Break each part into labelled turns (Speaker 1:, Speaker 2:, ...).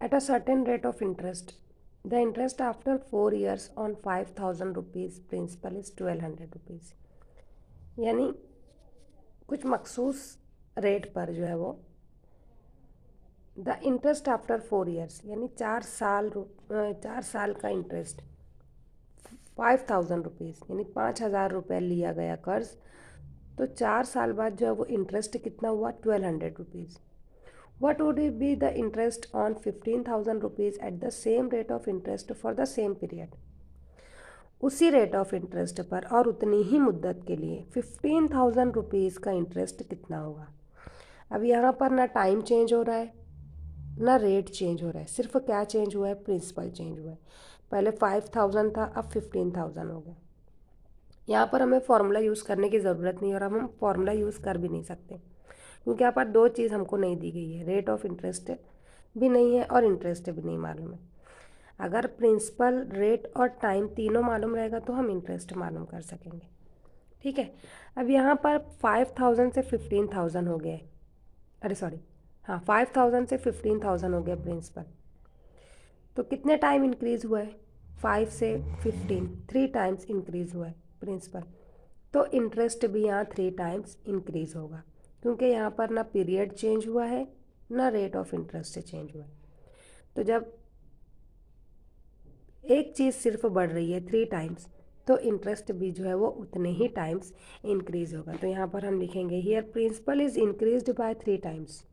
Speaker 1: at a certain rate of interest. The interest after 4 years on 5,000 rupees principal is 1200 rupees. यानी कुछ मखसूस rate पर जो है वो द इंटरेस्ट आफ्टर 4 years यानी 4 साल का इंटरेस्ट 5,000 रुपीज़ यानी 5,000 रुपये लिया गया कर्ज, तो 4 साल बाद जो है वो इंटरेस्ट कितना हुआ 1200 rupees. What would be the interest on 15,000 rupees at the same rate of interest for the same period? उसी रेट ऑफ इंटरेस्ट पर और उतनी ही मुद्दत के लिए 15,000 रुपीज़ का इंटरेस्ट कितना होगा. अब यहाँ पर ना टाइम चेंज हो रहा है ना रेट चेंज हो रहा है, सिर्फ क्या चेंज हुआ है, प्रिंसिपल चेंज हुआ है. पहले 5,000 था, अब 15,000 हो गया. यहाँ पर हमें फॉर्मूला यूज़ करने की ज़रूरत नहीं और हम फॉर्मूला यूज़ कर भी नहीं सकते क्योंकि यहाँ पर दो चीज़ हमको नहीं दी गई है, रेट ऑफ इंटरेस्ट भी नहीं है और इंटरेस्ट भी नहीं मालूम है. अगर प्रिंसिपल, रेट और टाइम तीनों मालूम रहेगा तो हम इंटरेस्ट मालूम कर सकेंगे. ठीक है. अब यहाँ पर 5,000 से 15,000 हो गया. अरे सॉरी, हाँ 5,000 से 15,000 हो गया प्रिंसिपल. तो कितने टाइम इंक्रीज़ हुआ है, 5 से 15, 3 टाइम्स इंक्रीज़ हुआ है प्रिंसिपल. तो इंटरेस्ट भी यहाँ 3 टाइम्स इंक्रीज़ होगा क्योंकि यहाँ पर ना पीरियड चेंज हुआ है ना रेट ऑफ इंटरेस्ट चेंज हुआ है. तो जब एक चीज़ सिर्फ बढ़ रही है 3 टाइम्स तो इंटरेस्ट भी जो है वो उतने ही टाइम्स इंक्रीज़ होगा. तो यहाँ पर हम लिखेंगे here principal is increased by 3 times,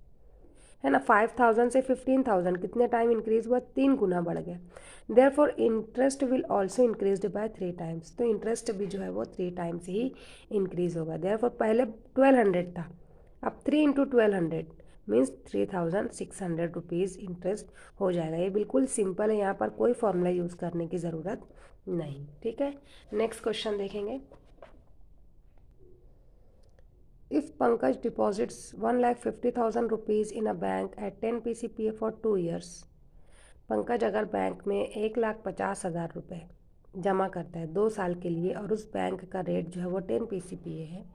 Speaker 1: है ना. 5,000 से 15,000 कितने टाइम इंक्रीज़ हुआ, 3 गुना बढ़ गया. Therefore interest will also increased by 3 times. तो इंटरेस्ट भी जो है वो 3 टाइम्स ही इंक्रीज़ होगा. देयरफॉर पहले 1200 था, अब 3 इंटू 1200 मीन्स 3,600 रुपीज़ इंटरेस्ट हो जाएगा. ये बिल्कुल सिंपल है, यहाँ पर कोई फॉर्मूला यूज़ करने की ज़रूरत नहीं. ठीक है. नेक्स्ट क्वेश्चन देखेंगे. If Pankaj deposits 1,50,000 rupees in a bank at 10 PCPA for 2 years, Pankaj अगर बैंक में 1,50,000 रुपये जमा करता है 2 साल के लिए और उस बैंक का रेट जो है वो 10 PCPA है,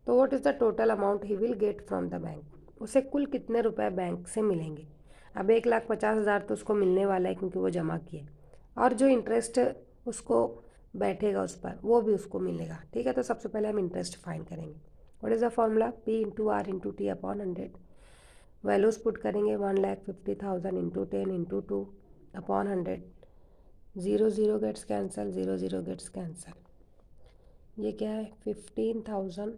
Speaker 1: तो what is the total amount he will get from the bank. उसे कुल कितने रुपए बैंक से मिलेंगे. अब 1,50,000 तो उसको मिलने वाला है क्योंकि वो जमा किए, और जो इंटरेस्ट उसको बैठेगा उस पर वो भी उसको मिलेगा. ठीक है. तो सबसे पहले हम इंटरेस्ट फाइंड करेंगे. What is the formula, P into r into t upon 100. Values put करेंगे 1,50,000 into 10 into 2 upon 100. 0 0 gets cancel, 0 0 gets cancel. ये क्या है, 15,000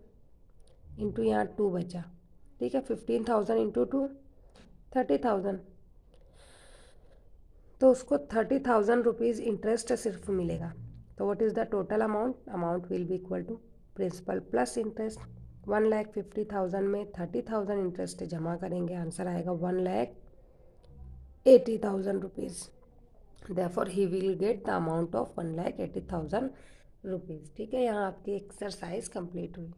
Speaker 1: इंटू यहाँ 2 बचा. ठीक है. 15,000 इंटू 2 30,000. तो उसको 30,000 रुपीज़ इंटरेस्ट सिर्फ मिलेगा. तो what is the total amount, amount will be equal to principal plus interest. 1,50,000 में 30,000 इंटरेस्ट जमा करेंगे, आंसर आएगा 1,80,000 rupees. Therefore he will get the amount of 1,80,000 rupees. ठीक है. यहाँ आपकी एक्सरसाइज कंप्लीट हुई.